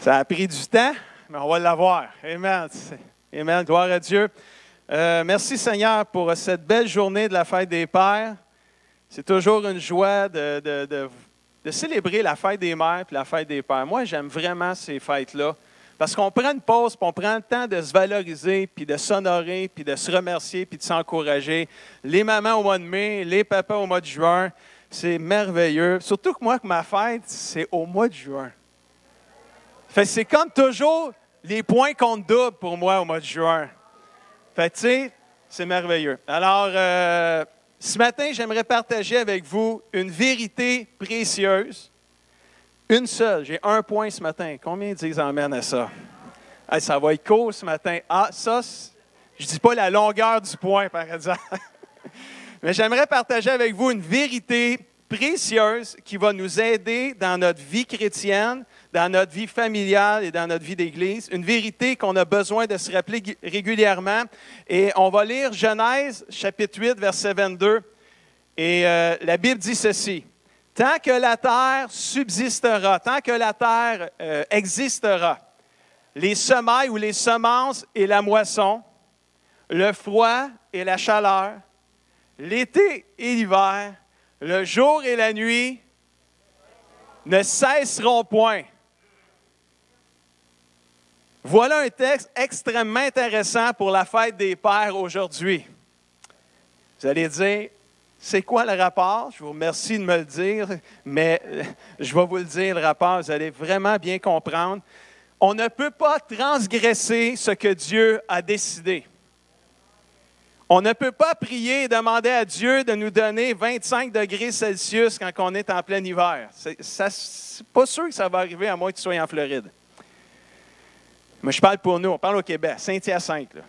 Ça a pris du temps, mais on va l'avoir. Amen. Amen. Gloire à Dieu. Merci Seigneur pour cette belle journée de la fête des Pères. C'est toujours une joie de célébrer la fête des mères et la fête des pères. Moi, j'aime vraiment ces fêtes-là parce qu'on prend une pause, puis on prend le temps de se valoriser, puis de s'honorer, puis de se remercier, puis de s'encourager. Les mamans au mois de mai, les papas au mois de juin, c'est merveilleux. Surtout que moi, que ma fête, c'est au mois de juin. Fait que c'est comme toujours les points comptent double pour moi au mois de juin. Fait que, tu sais, c'est merveilleux. Alors, ce matin, j'aimerais partager avec vous une vérité précieuse. Une seule. J'ai un point ce matin. Combien disent amen à ça? Hey, ça va être court ce matin. Ah, ça, je ne dis pas la longueur du point, par exemple. Mais j'aimerais partager avec vous une vérité précieuse qui va nous aider dans notre vie chrétienne, dans notre vie familiale et dans notre vie d'Église. Une vérité qu'on a besoin de se rappeler régulièrement. Et on va lire Genèse, chapitre 8, verset 22. Et la Bible dit ceci. « Tant que la terre subsistera, tant que la terre existera, les semailles ou les semences et la moisson, le froid et la chaleur, l'été et l'hiver, le jour et la nuit ne cesseront point. » Voilà un texte extrêmement intéressant pour la fête des Pères aujourd'hui. Vous allez dire, c'est quoi le rapport? Je vous remercie de me le dire, mais je vais vous le dire, le rapport, vous allez vraiment bien comprendre. On ne peut pas transgresser ce que Dieu a décidé. On ne peut pas prier et demander à Dieu de nous donner 25 degrés Celsius quand on est en plein hiver. C'est pas sûr que ça va arriver à moins que tu sois en Floride. Mais je parle pour nous, on parle au Québec, Saint-Hyacinthe. Là.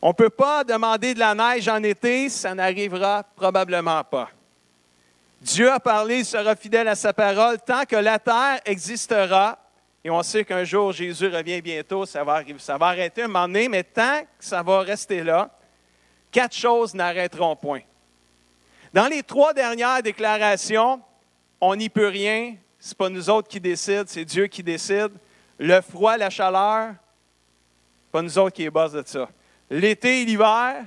On ne peut pas demander de la neige en été, ça n'arrivera probablement pas. Dieu a parlé, il sera fidèle à sa parole, tant que la terre existera, et on sait qu'un jour Jésus revient bientôt, ça va arriver, ça va arrêter un moment donné, mais tant que ça va rester là, 4 choses n'arrêteront point. Dans les 3 dernières déclarations, on n'y peut rien, ce n'est pas nous autres qui décident, c'est Dieu qui décide. Le froid, la chaleur, pas nous autres qui est boss de ça. L'été et l'hiver,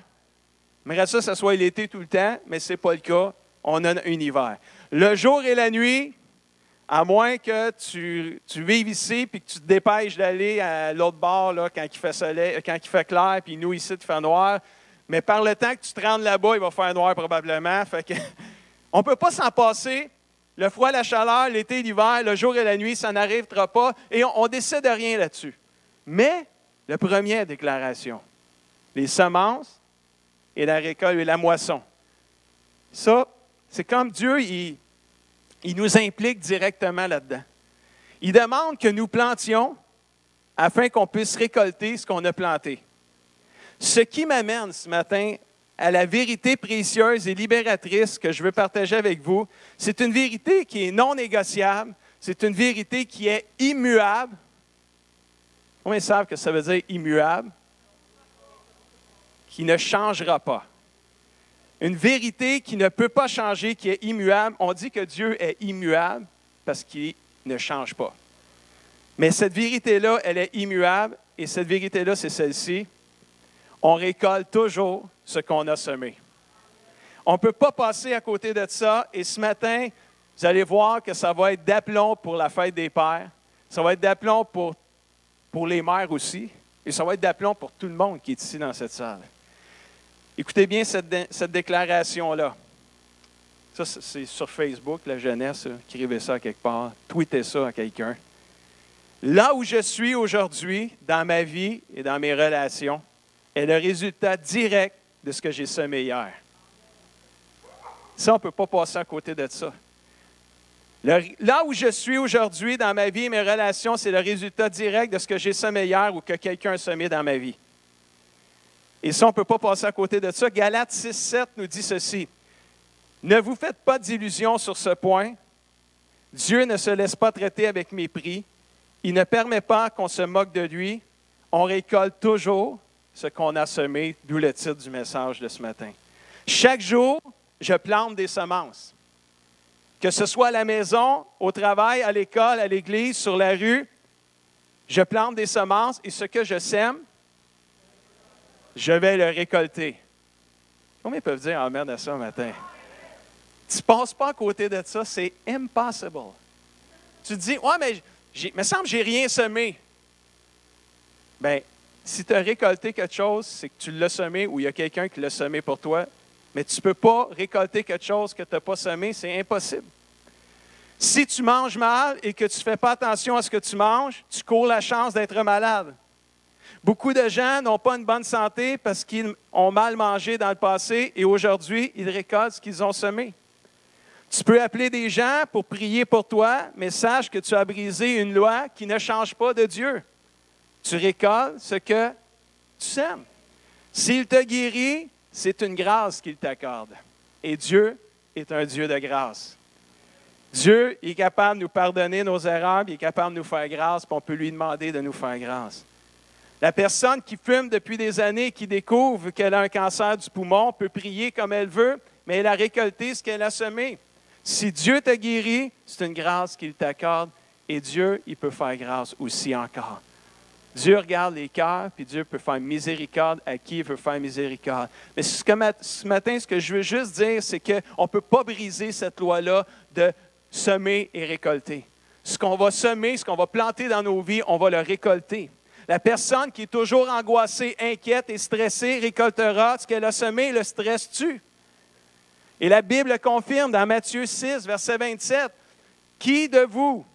j'aimerais ça que ce soit l'été tout le temps, mais ce n'est pas le cas. On a un hiver. Le jour et la nuit, à moins que tu vives ici et que tu te dépêches d'aller à l'autre bord là, quand il fait soleil, quand il fait clair, puis nous ici, il fait noir. Mais par le temps que tu te rendes là-bas, il va faire noir probablement. Fait que, on ne peut pas s'en passer. Le froid, la chaleur, l'été, l'hiver, le jour et la nuit, ça n'arrivera pas. Et on ne décide de rien là-dessus. Mais, la première déclaration, les semences et la récolte et la moisson. Ça, c'est comme Dieu, il nous implique directement là-dedans. Il demande que nous plantions afin qu'on puisse récolter ce qu'on a planté. Ce qui m'amène ce matin à la vérité précieuse et libératrice que je veux partager avec vous, c'est une vérité qui est non négociable, c'est une vérité qui est immuable. Combien savent que ça veut dire immuable? Qui ne changera pas. Une vérité qui ne peut pas changer, qui est immuable. On dit que Dieu est immuable parce qu'il ne change pas. Mais cette vérité-là, elle est immuable et cette vérité-là, c'est celle-ci. On récolte toujours ce qu'on a semé. On ne peut pas passer à côté de ça. Et ce matin, vous allez voir que ça va être d'aplomb pour la fête des Pères. Ça va être d'aplomb pour les mères aussi. Et ça va être d'aplomb pour tout le monde qui est ici dans cette salle. Écoutez bien cette déclaration-là. Ça, c'est sur Facebook, la jeunesse. Écrivez ça à quelque part. Tweetez ça à quelqu'un. Là où je suis aujourd'hui, dans ma vie et dans mes relations, est le résultat direct de ce que j'ai semé hier. Ça, on ne peut pas passer à côté de ça. Là où je suis aujourd'hui dans ma vie et mes relations, c'est le résultat direct de ce que j'ai semé hier ou que quelqu'un a semé dans ma vie. Et ça, on ne peut pas passer à côté de ça. Galates 6,7 nous dit ceci. « Ne vous faites pas d'illusions sur ce point. Dieu ne se laisse pas traiter avec mépris. Il ne permet pas qu'on se moque de lui. On récolte toujours ce qu'on a semé, d'où le titre du message de ce matin. Chaque jour, je plante des semences. Que ce soit à la maison, au travail, à l'école, à l'église, sur la rue, Je plante des semences et ce que je sème, je vais le récolter. Combien peuvent dire amen à ça ce matin? Tu ne passes pas à côté de ça, c'est impossible. Tu te dis, ouais, mais il me semble que je n'ai rien semé. Bien, si tu as récolté quelque chose, c'est que tu l'as semé ou il y a quelqu'un qui l'a semé pour toi. Mais tu ne peux pas récolter quelque chose que tu n'as pas semé, c'est impossible. Si tu manges mal et que tu ne fais pas attention à ce que tu manges, tu cours la chance d'être malade. Beaucoup de gens n'ont pas une bonne santé parce qu'ils ont mal mangé dans le passé et aujourd'hui, ils récoltent ce qu'ils ont semé. Tu peux appeler des gens pour prier pour toi, mais sache que tu as brisé une loi qui ne change pas de Dieu. Tu récoltes ce que tu sèmes. S'il te guérit, c'est une grâce qu'il t'accorde. Et Dieu est un Dieu de grâce. Dieu est capable de nous pardonner nos erreurs, il est capable de nous faire grâce, puis on peut lui demander de nous faire grâce. La personne qui fume depuis des années et qui découvre qu'elle a un cancer du poumon peut prier comme elle veut, mais elle a récolté ce qu'elle a semé. Si Dieu t'a guéri, c'est une grâce qu'il t'accorde et Dieu, il peut faire grâce aussi encore. Dieu regarde les cœurs, puis Dieu peut faire miséricorde à qui il veut faire miséricorde. Mais ce matin, ce que je veux juste dire, c'est qu'on ne peut pas briser cette loi-là de semer et récolter. Ce qu'on va semer, ce qu'on va planter dans nos vies, on va le récolter. La personne qui est toujours angoissée, inquiète et stressée récoltera ce qu'elle a semé, le stress tue. Et la Bible le confirme dans Matthieu 6, verset 27. Qui de vous,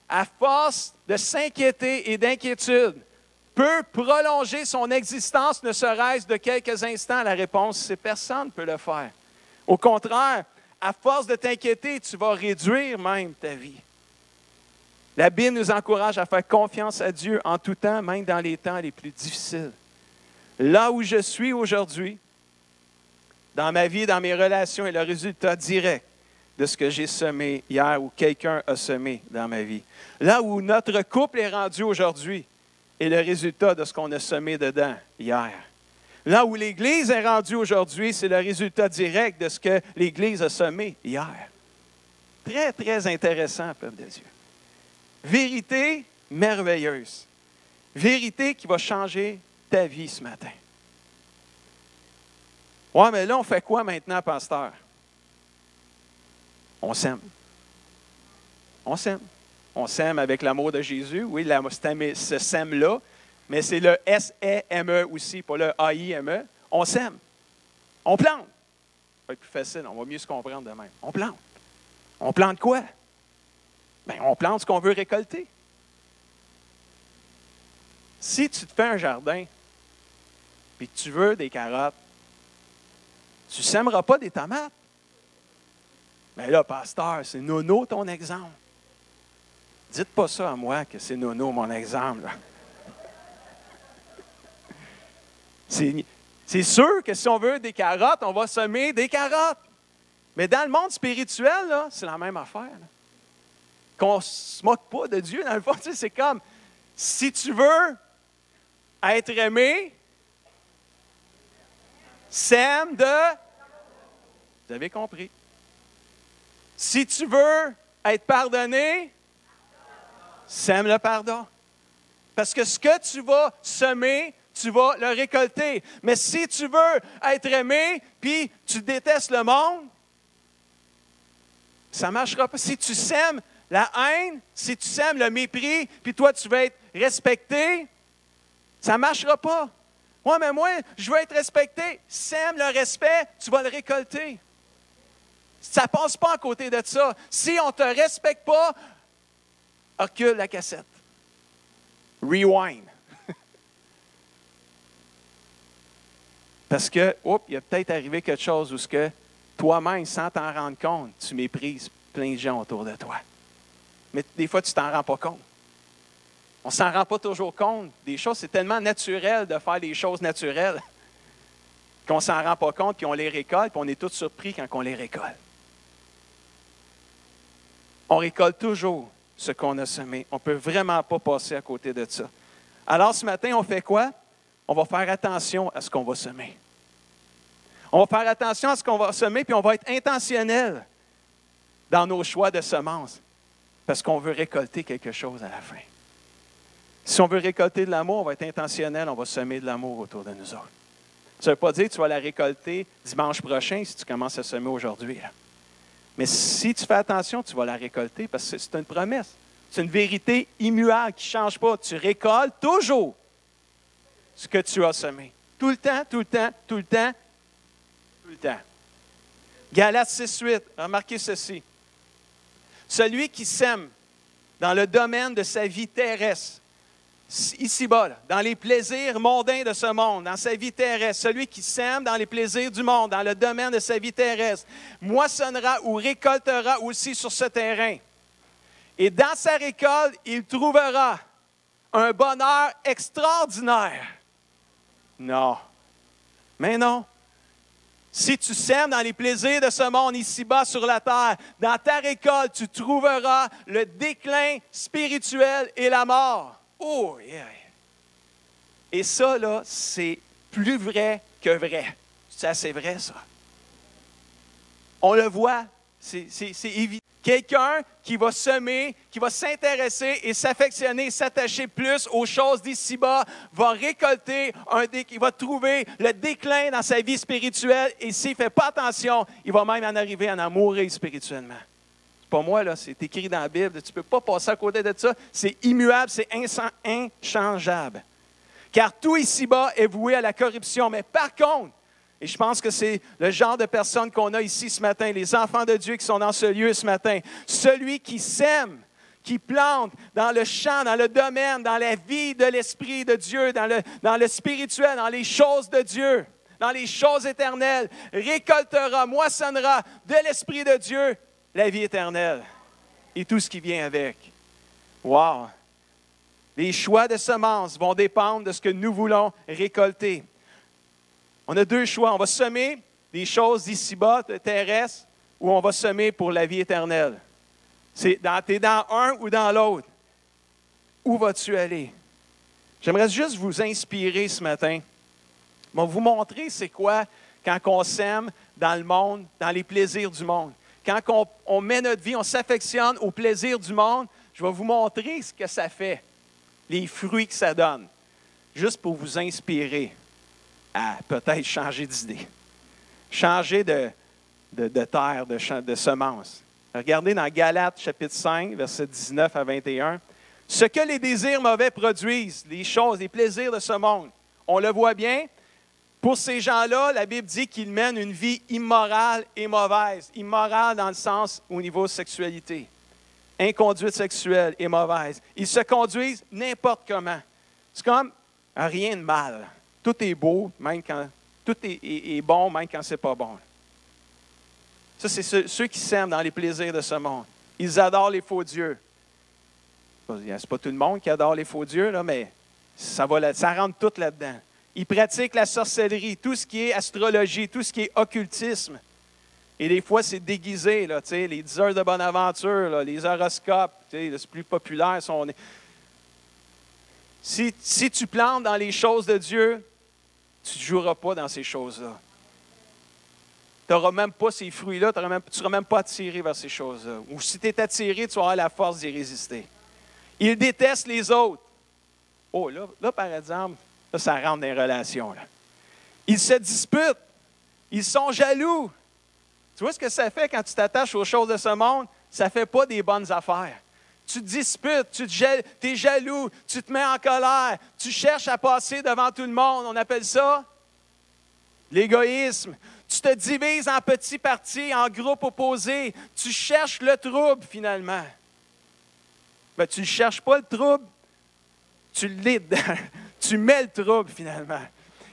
à force de s'inquiéter et d'inquiétude, peut prolonger son existence, ne serait-ce de quelques instants? La réponse, c'est personne ne peut le faire. Au contraire, à force de t'inquiéter, tu vas réduire même ta vie. La Bible nous encourage à faire confiance à Dieu en tout temps, même dans les temps les plus difficiles. Là où je suis aujourd'hui, dans ma vie, dans mes relations, est le résultat direct de ce que j'ai semé hier ou quelqu'un a semé dans ma vie. Là où notre couple est rendu aujourd'hui est le résultat de ce qu'on a semé dedans hier. Là où l'Église est rendue aujourd'hui, c'est le résultat direct de ce que l'Église a semé hier. Très, très intéressant, peuple de Dieu. Vérité merveilleuse. Vérité qui va changer ta vie ce matin. Ouais, mais là, on fait quoi maintenant, pasteur? On s'aime. On s'aime. On s'aime avec l'amour de Jésus. Oui, ce sème-là, mais c'est le S-E-M-E aussi, pas le A-I-M-E. On s'aime. On plante. Ça va être plus facile, on va mieux se comprendre de même. On plante. On plante quoi? Bien, on plante ce qu'on veut récolter. Si tu te fais un jardin et que tu veux des carottes, tu ne sèmeras pas des tomates. Mais là, pasteur, c'est Nono ton exemple. Dites pas ça à moi que c'est Nono mon exemple. C'est sûr que si on veut des carottes, on va semer des carottes. Mais dans le monde spirituel, là, c'est la même affaire. Là. Qu'on ne se moque pas de Dieu, dans le fond, tu sais, c'est comme, si tu veux être aimé, sème de... Vous avez compris. Si tu veux être pardonné, sème le pardon. Parce que ce que tu vas semer, tu vas le récolter. Mais si tu veux être aimé, puis tu détestes le monde, ça ne marchera pas. Si tu sèmes la haine, si tu sèmes le mépris, puis toi, tu veux être respecté, ça ne marchera pas. Ouais, mais moi, je veux être respecté. Sème le respect, tu vas le récolter. Ça ne passe pas à côté de ça. Si on ne te respecte pas, recule la cassette. Rewind. Parce que, il a peut-être arrivé quelque chose où ce que toi-même, sans t'en rendre compte, tu méprises plein de gens autour de toi. Mais des fois, tu ne t'en rends pas compte. On ne s'en rend pas toujours compte. Des choses, c'est tellement naturel de faire des choses naturelles qu'on ne s'en rend pas compte, puis on les récolte, puis on est tous surpris quand on les récolte. On récolte toujours ce qu'on a semé. On ne peut vraiment pas passer à côté de ça. Alors, ce matin, on fait quoi? On va faire attention à ce qu'on va semer. On va faire attention à ce qu'on va semer, puis on va être intentionnel dans nos choix de semences, parce qu'on veut récolter quelque chose à la fin. Si on veut récolter de l'amour, on va être intentionnel, on va semer de l'amour autour de nous autres. Ça ne veut pas dire que tu vas la récolter dimanche prochain si tu commences à semer aujourd'hui. Mais si tu fais attention, tu vas la récolter parce que c'est une promesse. C'est une vérité immuable qui ne change pas. Tu récoltes toujours ce que tu as semé. Tout le temps, tout le temps, tout le temps, tout le temps. Galates 6:8, remarquez ceci. Celui qui sème dans le domaine de sa vie terrestre, ici-bas, dans les plaisirs mondains de ce monde, dans sa vie terrestre, celui qui sème dans les plaisirs du monde, dans le domaine de sa vie terrestre, moissonnera ou récoltera aussi sur ce terrain. Et dans sa récolte, il trouvera un bonheur extraordinaire. Non. Mais non. Si tu sèmes dans les plaisirs de ce monde ici-bas sur la terre, dans ta récolte, tu trouveras le déclin spirituel et la mort. Oh, yeah. Et ça, là, c'est plus vrai que vrai. C'est assez vrai, ça. On le voit, c'est évident. Quelqu'un qui va semer, qui va s'intéresser et s'affectionner, s'attacher plus aux choses d'ici-bas, va récolter, il va trouver le déclin dans sa vie spirituelle et s'il ne fait pas attention, il va même en arriver à en mourir spirituellement. C'est pas moi, là, c'est écrit dans la Bible. Tu ne peux pas passer à côté de ça. C'est immuable, c'est inchangeable. Car tout ici-bas est voué à la corruption. Mais par contre, et je pense que c'est le genre de personnes qu'on a ici ce matin, les enfants de Dieu qui sont dans ce lieu ce matin. Celui qui sème, qui plante dans le champ, dans le domaine, dans la vie de l'Esprit de Dieu, dans le spirituel, dans les choses de Dieu, dans les choses éternelles, récoltera, moissonnera de l'Esprit de Dieu la vie éternelle et tout ce qui vient avec. Wow! Les choix de semences vont dépendre de ce que nous voulons récolter. On a deux choix. On va semer des choses d'ici-bas, terrestres, ou on va semer pour la vie éternelle. Tu es dans un ou dans l'autre. Où vas-tu aller? J'aimerais juste vous inspirer ce matin. Je vais vous montrer c'est quoi quand on sème dans le monde, dans les plaisirs du monde. Quand on met notre vie, on s'affectionne aux plaisirs du monde, je vais vous montrer ce que ça fait, les fruits que ça donne, juste pour vous inspirer à peut-être changer d'idée, changer de terre, de semence. Regardez dans Galates chapitre 5, versets 19 à 21. Ce que les désirs mauvais produisent, les choses, les plaisirs de ce monde, on le voit bien. Pour ces gens-là, la Bible dit qu'ils mènent une vie immorale et mauvaise. Immorale dans le sens au niveau sexualité. Inconduite sexuelle et mauvaise. Ils se conduisent n'importe comment. C'est comme rien de mal. Tout est beau, même quand tout est bon, même quand c'est pas bon. Ça, c'est ceux qui s'aiment dans les plaisirs de ce monde. Ils adorent les faux dieux. C'est pas tout le monde qui adore les faux dieux, là, mais ça rentre tout là-dedans. Ils pratiquent la sorcellerie, tout ce qui est astrologie, tout ce qui est occultisme. Et des fois, c'est déguisé, là, les 10 heures de bonne aventure, là, les horoscopes, c'est plus populaire. Si tu plantes dans les choses de Dieu, tu ne joueras pas dans ces choses-là. Tu n'auras même pas ces fruits-là, tu ne seras même pas attiré vers ces choses-là. Ou si tu es attiré, tu auras la force d'y résister. Ils détestent les autres. Oh, là par exemple, là, ça rentre dans les relations. Là. Ils se disputent. Ils sont jaloux. Tu vois ce que ça fait quand tu t'attaches aux choses de ce monde? Ça ne fait pas des bonnes affaires. Tu te disputes, tu es jaloux, tu te mets en colère, tu cherches à passer devant tout le monde. On appelle ça l'égoïsme. Tu te divises en petits partis, en groupes opposés. Tu cherches le trouble, finalement. Ben, tu ne cherches pas le trouble, tu l'es dedans. Tu mets le trouble, finalement.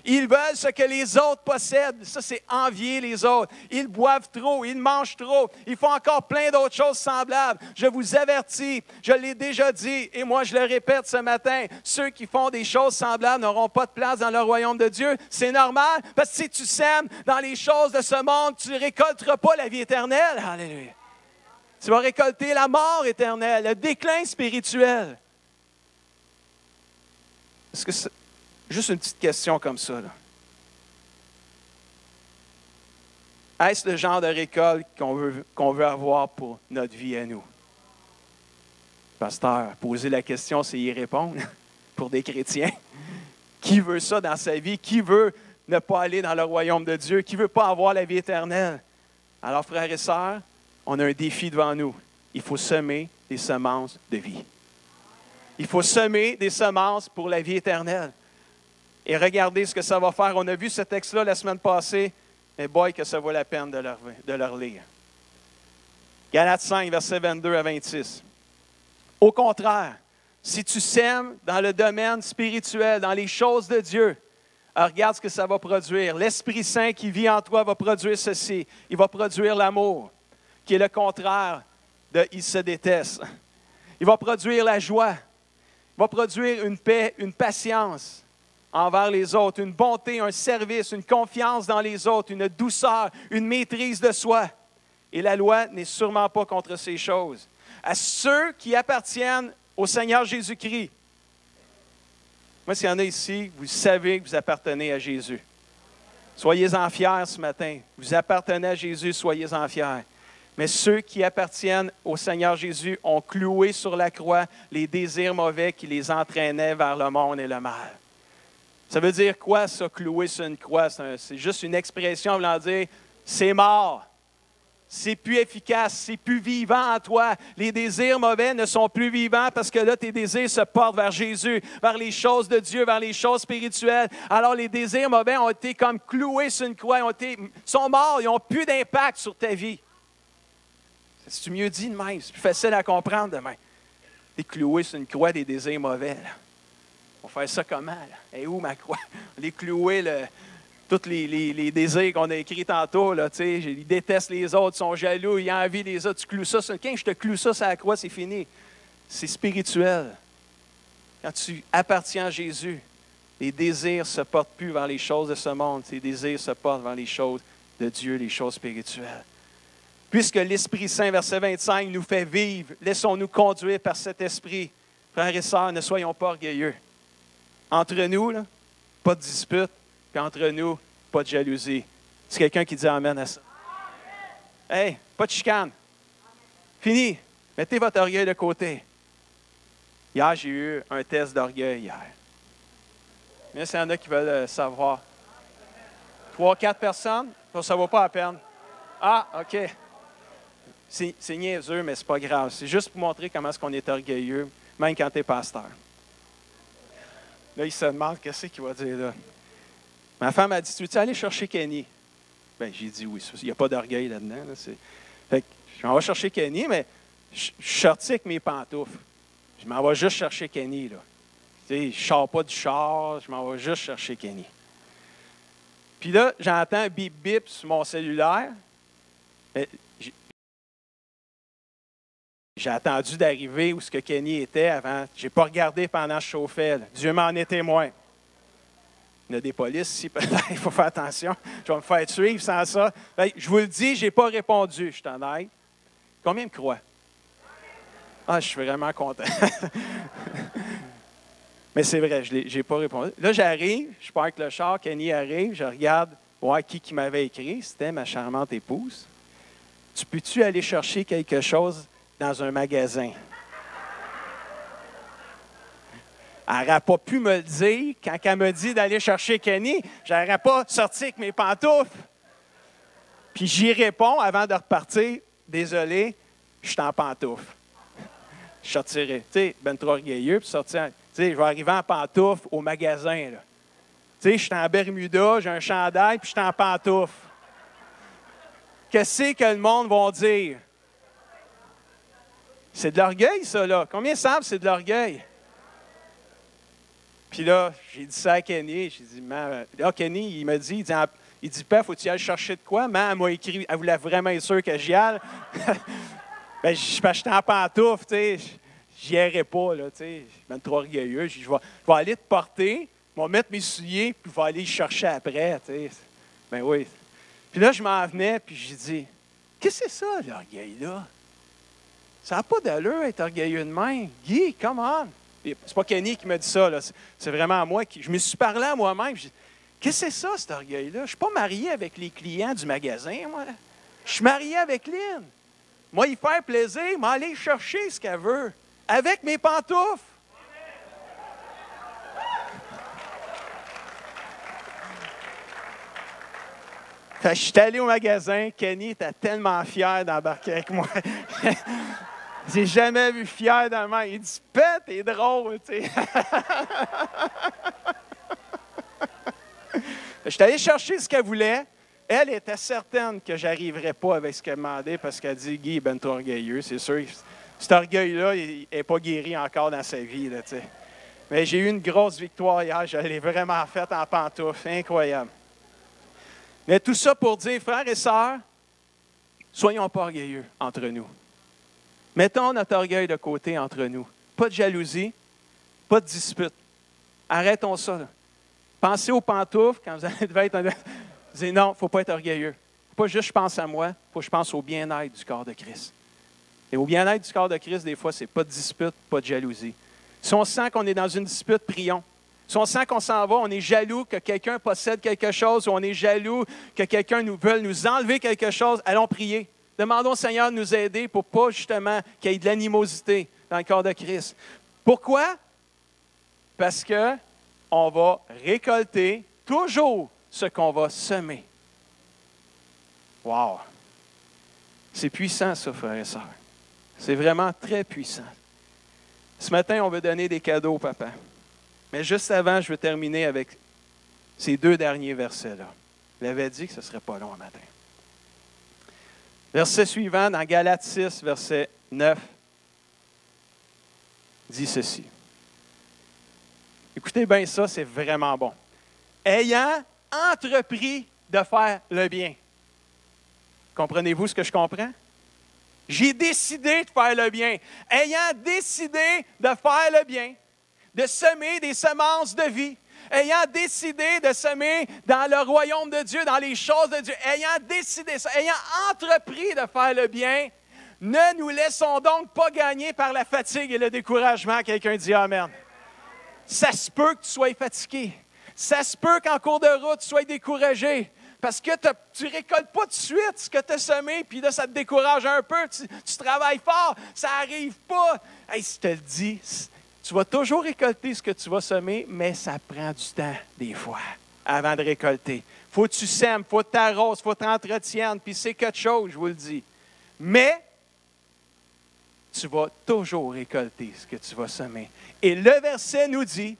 Ils veulent ce que les autres possèdent. Ça, c'est envier les autres. Ils boivent trop, ils mangent trop. Ils font encore plein d'autres choses semblables. Je vous avertis, je l'ai déjà dit, et moi je le répète ce matin, ceux qui font des choses semblables n'auront pas de place dans le royaume de Dieu. C'est normal, parce que si tu sèmes dans les choses de ce monde, tu ne récolteras pas la vie éternelle. Alléluia. Tu vas récolter la mort éternelle, le déclin spirituel. Est-ce que c'est juste une petite question comme ça, là? Est-ce le genre de récolte qu'on veut avoir pour notre vie à nous? Pasteur, poser la question, c'est y répondre. pour des chrétiens. Qui veut ça dans sa vie? Qui veut ne pas aller dans le royaume de Dieu? Qui ne veut pas avoir la vie éternelle? Alors, frères et sœurs, on a un défi devant nous. Il faut semer des semences de vie. Il faut semer des semences pour la vie éternelle. Et regardez ce que ça va faire. On a vu ce texte-là la semaine passée, mais boy, que ça vaut la peine de le relire. Galates 5, versets 22 à 26. Au contraire, si tu sèmes dans le domaine spirituel, dans les choses de Dieu, alors regarde ce que ça va produire. L'Esprit Saint qui vit en toi va produire ceci. Il va produire l'amour, qui est le contraire de « il se déteste ». Il va produire la joie. Il va produire une paix, une patience envers les autres, une bonté, un service, une confiance dans les autres, une douceur, une maîtrise de soi. Et la loi n'est sûrement pas contre ces choses. À ceux qui appartiennent au Seigneur Jésus-Christ. Moi, s'il y en a ici, vous savez que vous appartenez à Jésus. Soyez-en fiers ce matin. Vous appartenez à Jésus, soyez-en fiers. Mais ceux qui appartiennent au Seigneur Jésus ont cloué sur la croix les désirs mauvais qui les entraînaient vers le monde et le mal. Ça veut dire quoi, ça, clouer sur une croix? C'est juste une expression voulant dire « c'est mort ». C'est plus efficace, c'est plus vivant en toi. Les désirs mauvais ne sont plus vivants parce que là, tes désirs se portent vers Jésus, vers les choses de Dieu, vers les choses spirituelles. Alors, les désirs mauvais ont été comme cloués sur une croix, sont morts, ils n'ont plus d'impact sur ta vie. C'est mieux dit de même, c'est plus facile à comprendre demain. Tu es cloué sur une croix des désirs mauvais. Là. On va faire ça comment? Et où ma croix? On est cloué tous les désirs qu'on a écrits tantôt, là, ils détestent les autres, ils sont jaloux, ils ont envie des autres. Tu cloues ça sur quand je te cloue ça sur la croix, c'est fini. C'est spirituel. Quand tu appartiens à Jésus, les désirs ne se portent plus vers les choses de ce monde. Les désirs se portent vers les choses de Dieu, les choses spirituelles. Puisque l'Esprit Saint, verset 25, nous fait vivre, laissons-nous conduire par cet Esprit. Frères et sœurs, ne soyons pas orgueilleux. Entre nous, là, pas de dispute. Puis entre nous, pas de jalousie. C'est quelqu'un qui dit amen à ça. Hey, pas de chicane. Fini. Mettez votre orgueil de côté. Hier, j'ai eu un test d'orgueil hier. Mais s'il y en a qui veulent savoir. 3-4 personnes, ça ne vaut pas la peine. Ah, OK. C'est niaiseux, mais c'est pas grave. C'est juste pour montrer comment est-ce qu'on est orgueilleux, même quand tu es pasteur. Là, il se demande qu'est-ce qu'il va dire là. Ma femme a dit, tu veux-tu aller chercher Kenny? Bien, j'ai dit oui. Il n'y a pas d'orgueil là-dedans. Là. Fait que je m'en vais chercher Kenny, mais je suis sorti avec mes pantoufles. Je m'en vais juste chercher Kenny. Là. Tu sais, je ne sors pas du char, je m'en vais juste chercher Kenny. Puis là, j'entends un bip-bip sur mon cellulaire. J'ai attendu d'arriver où ce que Kenny était avant. Je n'ai pas regardé pendant que je chauffais. Là. Dieu m'en est témoin. Il y a des polices ici, peut-être, il faut faire attention. Je vais me faire suivre sans ça. Je vous le dis, je n'ai pas répondu, je suis honnête. Combien me croient? Ah, je suis vraiment content. Mais c'est vrai, je n'ai pas répondu. Là, j'arrive, je parque le char, Kenny arrive, je regarde voir qui m'avait écrit. C'était ma charmante épouse. Tu peux-tu aller chercher quelque chose dans un magasin? Elle n'aurait pas pu me le dire quand elle me dit d'aller chercher Kenny. Je n'aurais pas sorti avec mes pantoufles. Puis j'y réponds avant de repartir. Désolé, je suis en pantoufles. Je sortirai. Tu sais, ben trop orgueilleux, puis sortir. Tu sais, je vais arriver en pantoufles au magasin. Là. Tu sais, je suis en Bermuda, j'ai un chandail, puis je suis en pantoufles. Qu'est-ce que le monde va dire? C'est de l'orgueil, ça, là. Combien savent c'est de l'orgueil? Puis là, j'ai dit ça à Kenny. J'ai dit, là, Kenny, il m'a dit, il dit, Père, faut-tu aller chercher de quoi? Elle m'a écrit, elle voulait vraiment être sûre que j'y aille. Bien, j'étais en pantoufle, tu sais, j'y irais pas, là, tu sais. Je suis même trop orgueilleux. Je vais aller te porter, je vais mettre mes souliers, puis je vais aller chercher après, tu sais. Ben oui. Puis là, je m'en venais, puis j'ai dit, qu'est-ce que c'est ça, l'orgueil-là? Ça n'a pas d'allure être orgueilleux de même. Guy, come on! C'est pas Kenny qui m'a dit ça, là. C'est vraiment moi qui. Je me suis parlé à moi-même. Qu'est-ce que c'est ça, cet orgueil-là? Je ne suis pas marié avec les clients du magasin, moi. Je suis marié avec Lynn. Moi, il fait plaisir, m'aller chercher ce qu'elle veut. Avec mes pantoufles. Fait que je suis allé au magasin. Kenny était tellement fier d'embarquer avec moi. J'ai jamais vu fier dans le monde. Il dit, pète, t'es drôle, tu sais. Je suis allé chercher ce qu'elle voulait. Elle était certaine que je n'arriverais pas avec ce qu'elle demandait parce qu'elle dit, Guy est ben trop orgueilleux. C'est sûr, cet orgueil-là, il n'est pas guéri encore dans sa vie, là, tu sais. Mais j'ai eu une grosse victoire hier. Je l'ai vraiment faite en pantoufles. Incroyable. Mais tout ça pour dire, frères et sœurs, soyons pas orgueilleux entre nous. Mettons notre orgueil de côté entre nous. Pas de jalousie, pas de dispute. Arrêtons ça, là. Pensez aux pantoufles quand vous allez être... Dites non, il ne faut pas être orgueilleux. Il ne faut pas juste je pense à moi, il faut que je pense au bien-être du corps de Christ. Et au bien-être du corps de Christ, des fois, ce n'est pas de dispute, pas de jalousie. Si on sent qu'on est dans une dispute, prions. Si on sent qu'on s'en va, on est jaloux que quelqu'un possède quelque chose, ou on est jaloux que quelqu'un veuille nous enlever quelque chose, allons prier. Demandons au Seigneur de nous aider pour pas justement qu'il y ait de l'animosité dans le corps de Christ. Pourquoi? Parce qu'on va récolter toujours ce qu'on va semer. Wow! C'est puissant, ça, frères et sœurs. C'est vraiment très puissant. Ce matin, on veut donner des cadeaux au papa. Mais juste avant, je veux terminer avec ces 2 derniers versets-là. Il avait dit que ce ne serait pas long le matin. Verset suivant, dans Galates 6, verset 9, dit ceci. Écoutez bien ça, c'est vraiment bon. Ayant entrepris de faire le bien. Comprenez-vous ce que je comprends? J'ai décidé de faire le bien. Ayant décidé de faire le bien, de semer des semences de vie, ayant décidé de semer dans le royaume de Dieu, dans les choses de Dieu, ayant décidé ça, ayant entrepris de faire le bien, ne nous laissons donc pas gagner par la fatigue et le découragement. Quelqu'un dit Amen. Ça se peut que tu sois fatigué. Ça se peut qu'en cours de route, tu sois découragé. Parce que tu ne récoltes pas tout de suite ce que tu as semé, puis là, ça te décourage un peu. Tu travailles fort, ça n'arrive pas. Hey, si je te le dis, tu vas toujours récolter ce que tu vas semer, mais ça prend du temps, des fois, avant de récolter. Faut que tu sèmes, faut que tu t'arroses, faut que tu t'entretiennes, puis c'est quelque chose, je vous le dis. Mais tu vas toujours récolter ce que tu vas semer. Et le verset nous dit,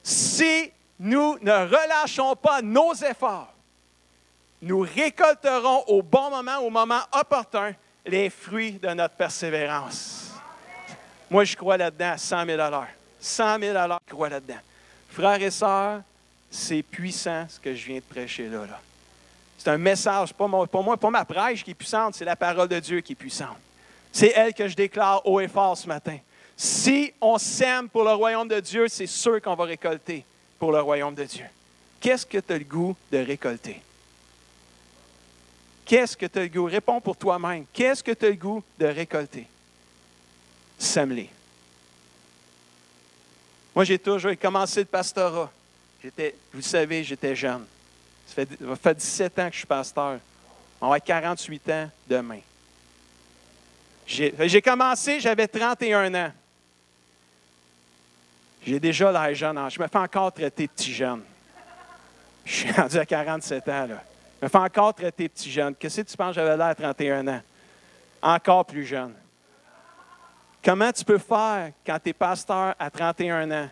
si nous ne relâchons pas nos efforts, nous récolterons au bon moment, au moment opportun, les fruits de notre persévérance. Moi, je crois là-dedans à 100 000 $. 100 000 $, je crois là-dedans. Frères et sœurs, c'est puissant ce que je viens de prêcher là. C'est un message, pas ma prêche qui est puissante, c'est la parole de Dieu qui est puissante. C'est elle que je déclare haut et fort ce matin. Si on sème pour le royaume de Dieu, c'est sûr qu'on va récolter pour le royaume de Dieu. Qu'est-ce que tu as le goût de récolter? Qu'est-ce que tu as le goût? Réponds pour toi-même. Qu'est-ce que tu as le goût de récolter? Sème-les. Moi, j'ai toujours commencé le pastorat. Vous le savez, j'étais jeune. Ça fait 17 ans que je suis pasteur. On va être 48 ans demain. J'ai commencé, j'avais 31 ans. J'ai déjà l'air jeune. Je me fais encore traiter de petit jeune. Je suis rendu à 47 ans, là. Je me fais encore traiter de petit jeune. Qu'est-ce que tu penses que j'avais l'air à 31 ans? Encore plus jeune. Comment tu peux faire quand tu es pasteur à 31 ans,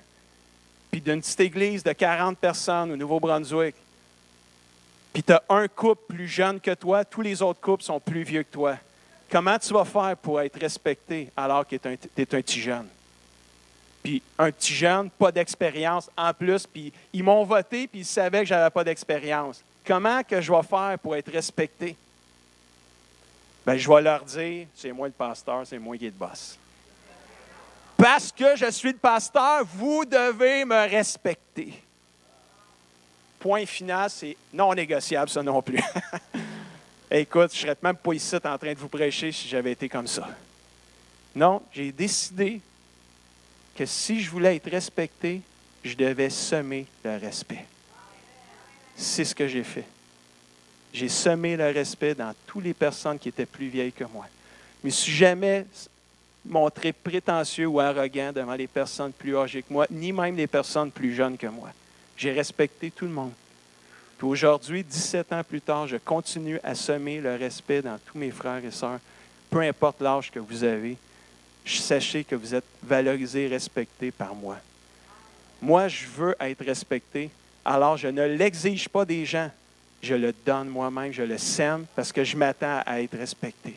puis d'une petite église de 40 personnes au Nouveau-Brunswick, puis tu as un couple plus jeune que toi, tous les autres couples sont plus vieux que toi. Comment tu vas faire pour être respecté alors que tu es un petit jeune? Puis un petit jeune, pas d'expérience en plus, puis ils m'ont voté, puis ils savaient que je n'avais pas d'expérience. Comment que je vais faire pour être respecté? Bien, je vais leur dire, c'est moi le pasteur, c'est moi qui est le boss. Parce que je suis le pasteur, vous devez me respecter. Point final, c'est non négociable, ça non plus. Écoute, je ne serais même pas ici en train de vous prêcher si j'avais été comme ça. Non, j'ai décidé que si je voulais être respecté, je devais semer le respect. C'est ce que j'ai fait. J'ai semé le respect dans toutes les personnes qui étaient plus vieilles que moi. Je ne me suis jamais montré prétentieux ou arrogant devant les personnes plus âgées que moi, ni même les personnes plus jeunes que moi. J'ai respecté tout le monde. Puis aujourd'hui, 17 ans plus tard, je continue à semer le respect dans tous mes frères et sœurs, peu importe l'âge que vous avez. Sachez que vous êtes valorisés, respectés par moi. Moi, je veux être respecté, alors je ne l'exige pas des gens. Je le donne moi-même, je le sème parce que je m'attends à être respecté.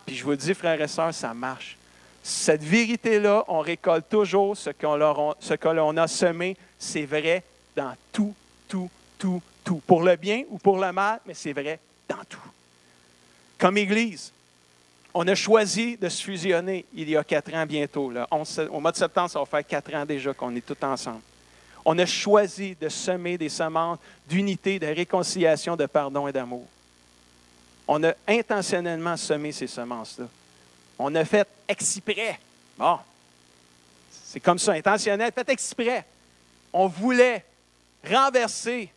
Puis je vous dis, frères et sœurs, ça marche. Cette vérité-là, on récolte toujours ce que l'on a semé. C'est vrai dans tout. Pour le bien ou pour le mal, mais c'est vrai dans tout. Comme Église, on a choisi de se fusionner il y a 4 ans bientôt. Là. Au mois de septembre, ça va faire 4 ans déjà qu'on est tous ensemble. On a choisi de semer des semences d'unité, de réconciliation, de pardon et d'amour. On a intentionnellement semé ces semences-là. On a fait exprès. Bon, c'est comme ça, intentionnel, fait exprès. On voulait renverser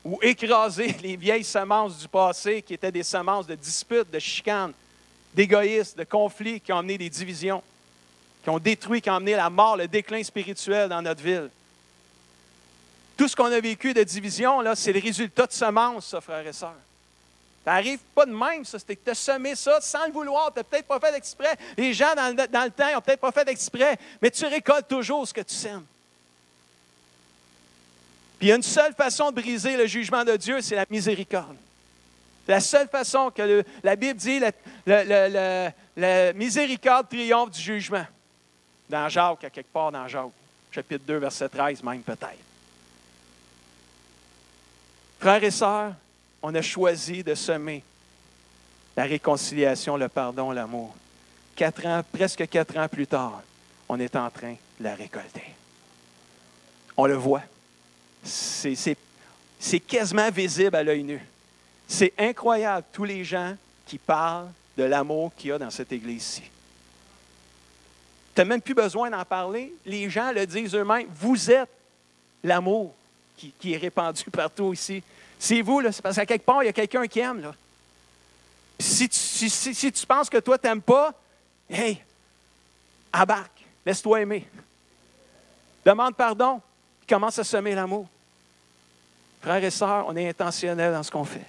ou écraser les vieilles semences du passé qui étaient des semences de disputes, de chicanes, d'égoïsme, de conflits qui ont amené des divisions, qui ont détruit, qui ont amené la mort, le déclin spirituel dans notre ville. Tout ce qu'on a vécu de division, là, c'est le résultat de semences, ça, frères et sœurs. Ça n'arrive pas de même, ça. C'est que tu as semé ça sans le vouloir. Tu n'as peut-être pas fait exprès. Les gens, dans le temps, ils n'ont peut-être pas fait exprès, mais tu récoltes toujours ce que tu sèmes. Puis il y a une seule façon de briser le jugement de Dieu, c'est la miséricorde. C'est la seule façon que la Bible dit, la miséricorde triomphe du jugement. Dans Jacques, à quelque part dans Jacques, chapitre 2, verset 13 même peut-être. Frères et sœurs, on a choisi de semer la réconciliation, le pardon, l'amour. 4 ans, presque 4 ans plus tard, on est en train de la récolter. On le voit. C'est quasiment visible à l'œil nu. C'est incroyable, tous les gens qui parlent de l'amour qu'il y a dans cette église-ci. Tu n'as même plus besoin d'en parler. Les gens le disent eux-mêmes. Vous êtes l'amour qui est répandu partout ici. C'est vous, là, c'est parce qu'à quelque part, il y a quelqu'un qui aime. Là. Si tu penses que toi, tu n'aimes pas, hey, embarque, laisse-toi aimer. Demande pardon, puis commence à semer l'amour. Frères et sœurs, on est intentionnels dans ce qu'on fait.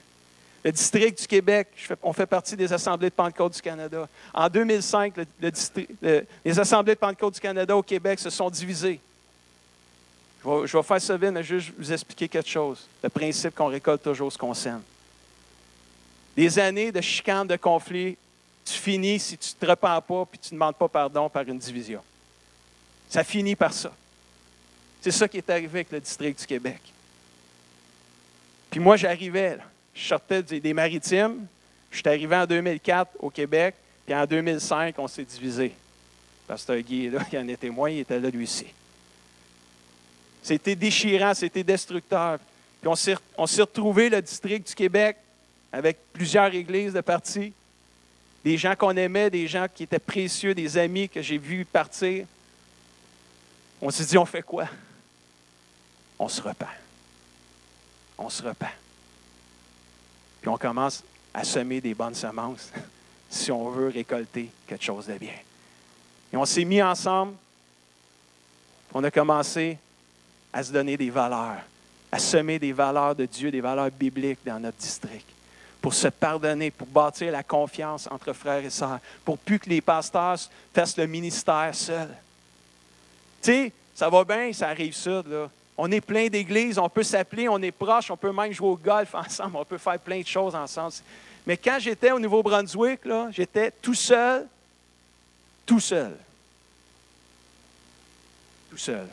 Le district du Québec, on fait partie des Assemblées de Pentecôte du Canada. En 2005, les Assemblées de Pentecôte du Canada au Québec se sont divisées. Je vais faire ça vite, mais juste vous expliquer quelque chose. Le principe qu'on récolte toujours ce qu'on sème. Des années de chicanes, de conflits, tu finis si tu ne te repens pas et tu ne demandes pas pardon par une division. Ça finit par ça. C'est ça qui est arrivé avec le district du Québec. Puis moi, j'arrivais, là. Je sortais des Maritimes. Je suis arrivé en 2004 au Québec. Puis en 2005, on s'est divisé. Pasteur Guy est là, il en est témoin, il était là lui aussi. C'était déchirant, c'était destructeur. Puis on s'est retrouvé, le district du Québec, avec plusieurs églises de partis. Des gens qu'on aimait, des gens qui étaient précieux, des amis que j'ai vus partir. On s'est dit, on fait quoi? On se repent. On se repent. Puis on commence à semer des bonnes semences si on veut récolter quelque chose de bien. Et on s'est mis ensemble. On a commencé à se donner des valeurs, à semer des valeurs de Dieu, des valeurs bibliques dans notre district, pour se pardonner, pour bâtir la confiance entre frères et sœurs, pour plus que les pasteurs fassent le ministère seuls. Tu sais, ça va bien, ça arrive ça, là. On est plein d'églises, on peut s'appeler, on est proches, on peut même jouer au golf ensemble, on peut faire plein de choses ensemble. Mais quand j'étais au Nouveau-Brunswick, là, j'étais tout seul. Tout seul. Tout seul.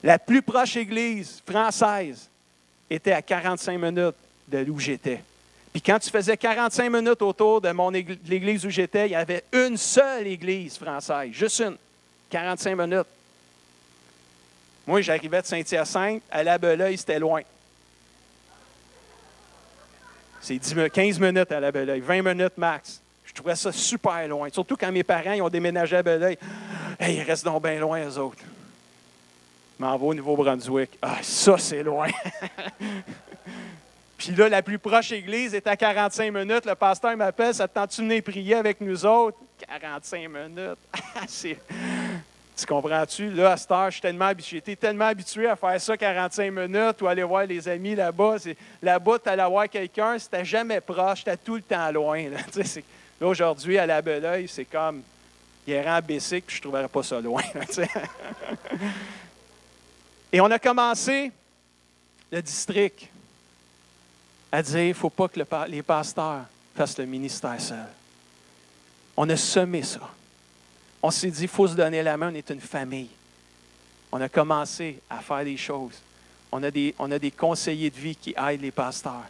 La plus proche église française était à 45 minutes de où j'étais. Puis quand tu faisais 45 minutes autour de l'église où j'étais, il y avait une seule église française, juste une, 45 minutes. Moi, j'arrivais de Saint-Hyacinthe, à Labeleuil, c'était loin. C'est 15 minutes à Labeleuil, 20 minutes max. Je trouvais ça super loin. Surtout quand mes parents ils ont déménagé à Labeleuil. Hey, ils restent donc bien loin, eux autres. Je m'en vais au Nouveau-Brunswick. Ah, ça, c'est loin. Puis là, la plus proche église est à 45 minutes. Le pasteur m'appelle, ça te tente-tu de venir prier avec nous autres? 45 minutes. Tu Tu comprends-tu? Là, à cette heure, j'ai été tellement habitué à faire ça 45 minutes ou aller voir les amis là-bas. Là-bas, tu allais voir quelqu'un, c'était jamais proche, c'était tout le temps loin. Là, là aujourd'hui, à la Belleuil, c'est comme, il est en bicycle, puis je ne trouverais pas ça loin. Et on a commencé le district à dire, il ne faut pas que les pasteurs fassent le ministère seul. On a semé ça. On s'est dit, il faut se donner la main, on est une famille. On a commencé à faire des choses. On a des conseillers de vie qui aident les pasteurs.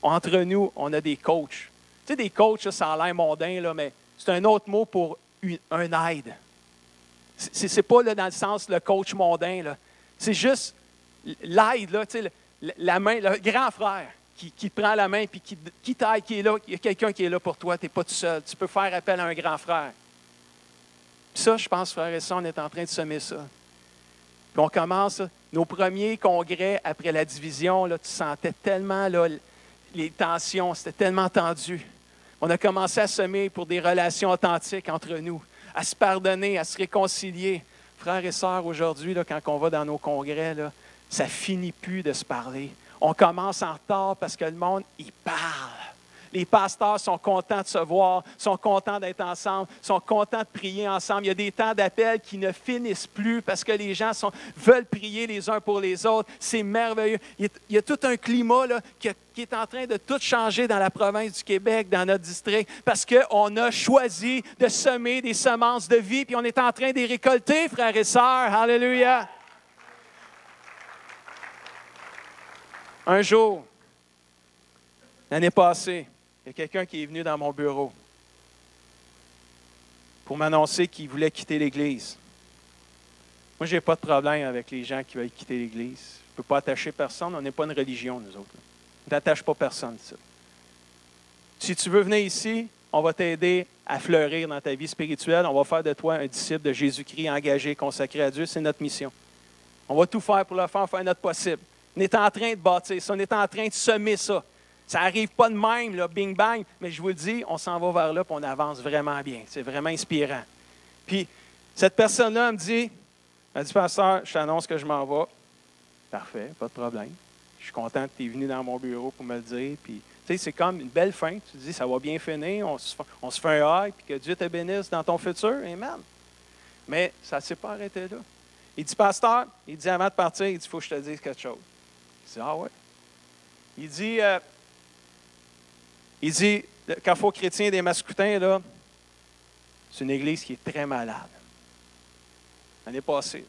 Entre nous, on a des coachs. Tu sais, des coachs, ça a l'air mondain, là, mais c'est un autre mot pour un aide. Ce n'est pas là, dans le sens le coach mondain. Là. C'est juste l'aide, là, tu sais, la main, le grand frère qui te prend la main et qui t'aide, qui est là. Il y a quelqu'un qui est là pour toi, tu n'es pas tout seul. Tu peux faire appel à un grand frère. Puis ça, je pense, frères et sœurs, on est en train de semer ça. Puis on commence, nos premiers congrès après la division, là, tu sentais tellement là, les tensions, c'était tellement tendu. On a commencé à semer pour des relations authentiques entre nous, à se pardonner, à se réconcilier. Frères et sœurs, aujourd'hui, là, quand on va dans nos congrès, là, ça ne finit plus de se parler. On commence en retard parce que le monde, il parle. Les pasteurs sont contents de se voir, sont contents d'être ensemble, sont contents de prier ensemble. Il y a des temps d'appel qui ne finissent plus parce que les gens veulent prier les uns pour les autres. C'est merveilleux. Il y a tout un climat là, qui est en train de tout changer dans la province du Québec, dans notre district, parce qu'on a choisi de semer des semences de vie, puis on est en train de les récolter, frères et sœurs. Alléluia! Un jour, l'année passée, il y a quelqu'un qui est venu dans mon bureau pour m'annoncer qu'il voulait quitter l'Église. Moi, je n'ai pas de problème avec les gens qui veulent quitter l'Église. Je ne peux pas attacher personne. On n'est pas une religion, nous autres. On n'attache pas personne. Ça. Si tu veux venir ici, on va t'aider à fleurir dans ta vie spirituelle. On va faire de toi un disciple de Jésus-Christ engagé, consacré à Dieu. C'est notre mission. On va tout faire pour le faire, faire notre possible. On est en train de bâtir ça. On est en train de semer ça. Ça n'arrive pas de même, là, bing bang, mais je vous le dis, on s'en va vers là et on avance vraiment bien. C'est vraiment inspirant. Puis, cette personne-là me dit, pasteur, je t'annonce que je m'en vais. Parfait, pas de problème. Je suis content que tu es venu dans mon bureau pour me le dire. Puis, tu sais, c'est comme une belle fin. Tu te dis, ça va bien finir, on se fait un hug, puis que Dieu te bénisse dans ton futur. Amen. Mais ça ne s'est pas arrêté là. Il dit, pasteur, il dit avant de partir, il dit, il faut que je te dise quelque chose. Je dis, ah ouais. Il dit, le Carrefour chrétien des Mascoutins, là, c'est une église qui est très malade. L'année passée,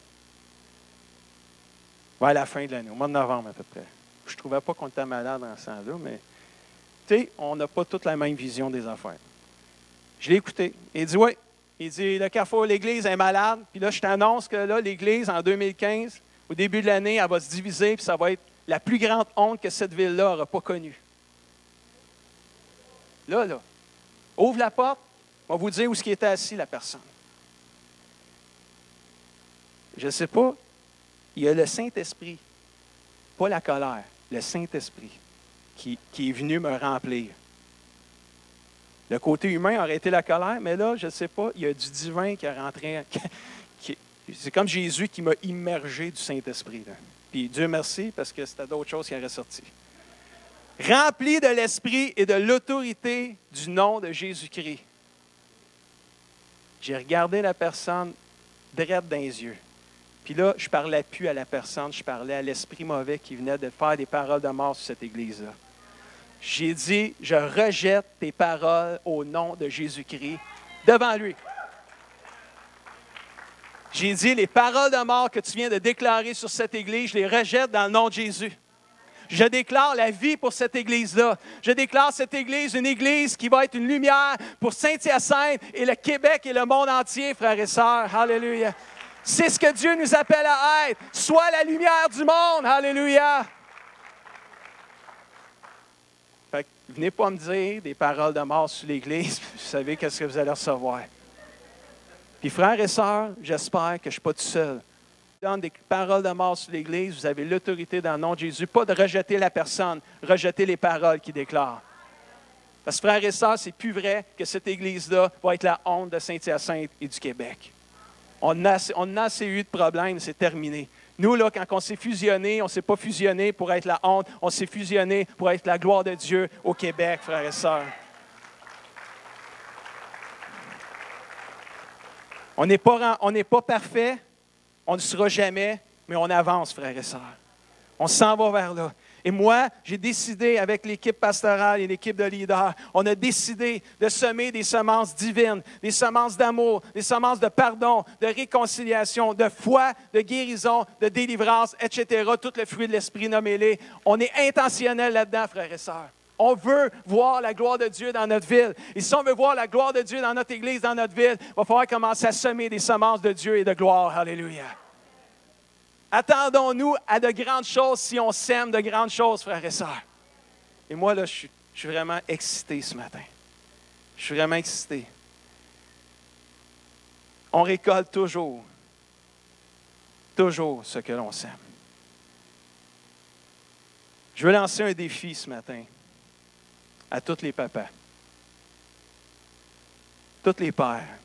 vers la fin de l'année, au mois de novembre à peu près. Je ne trouvais pas qu'on était malade dans ce temps-là, mais tu sais, on n'a pas toute la même vision des affaires. Je l'ai écouté. Il dit, oui. Il dit, le Carrefour, l'église est malade. Puis là, je t'annonce que là, l'église, en 2015, au début de l'année, elle va se diviser, puis ça va être la plus grande honte que cette ville-là n'aura pas connue. Là, ouvre la porte, on va vous dire où est-ce était assis la personne. Je ne sais pas, il y a le Saint-Esprit, pas la colère, le Saint-Esprit qui est venu me remplir. Le côté humain aurait été la colère, mais là, je ne sais pas, il y a du divin qui est rentré. C'est comme Jésus qui m'a immergé du Saint-Esprit. Là. Puis Dieu merci, parce que c'était d'autres choses qui auraient sorti. Rempli de l'Esprit et de l'autorité du nom de Jésus-Christ. J'ai regardé la personne droite dans les yeux. Puis là, je ne parlais plus à la personne, je parlais à l'esprit mauvais qui venait de faire des paroles de mort sur cette église-là. J'ai dit, je rejette tes paroles au nom de Jésus-Christ devant lui. J'ai dit, les paroles de mort que tu viens de déclarer sur cette église, je les rejette dans le nom de Jésus. Je déclare la vie pour cette église-là. Je déclare cette église une église qui va être une lumière pour Saint-Hyacinthe et le Québec et le monde entier, frères et sœurs. Alléluia. C'est ce que Dieu nous appelle à être. Sois la lumière du monde. Alléluia. Fait que, venez pas me dire des paroles de mort sur l'église. Vous savez qu'est-ce que vous allez recevoir. Puis frères et sœurs, j'espère que je ne suis pas tout seul. Donne des paroles de mort sur l'Église, vous avez l'autorité dans le nom de Jésus, pas de rejeter la personne, rejeter les paroles qu'il déclare. Parce que frères et sœurs, c'est plus vrai que cette Église-là va être la honte de Saint-Hyacinthe et du Québec. On a assez eu de problèmes, c'est terminé. Nous, là, quand on s'est fusionné, on ne s'est pas fusionné pour être la honte, on s'est fusionné pour être la gloire de Dieu au Québec, frères et sœurs. On n'est pas parfait, on ne sera jamais, mais on avance, frères et sœurs. On s'en va vers là. Et moi, j'ai décidé avec l'équipe pastorale et l'équipe de leaders, on a décidé de semer des semences divines, des semences d'amour, des semences de pardon, de réconciliation, de foi, de guérison, de délivrance, etc. Tout le fruit de l'esprit, nommez-les. On est intentionnel là-dedans, frères et sœurs. On veut voir la gloire de Dieu dans notre ville. Et si on veut voir la gloire de Dieu dans notre Église, dans notre ville, il va falloir commencer à semer des semences de Dieu et de gloire. Alléluia. Attendons-nous à de grandes choses si on sème de grandes choses, frères et sœurs. Et moi, là, je suis vraiment excité ce matin. Je suis vraiment excité. On récolte toujours ce que l'on sème. Je veux lancer un défi ce matin à tous les papas, tous les pères.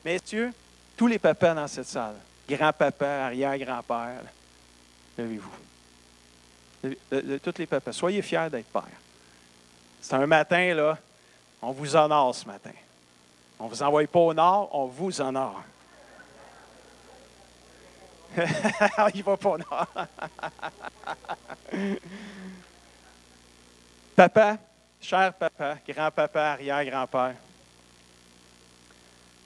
Messieurs, tous les papas dans cette salle, grand-papa, arrière-grand-père, levez-vous. Tous les papas, soyez fiers d'être pères. C'est un matin, là, on vous honore ce matin. On ne vous envoie pas au nord, on vous honore. Il ne va pas au nord. Papa, cher papa, grand-papa, arrière-grand-père,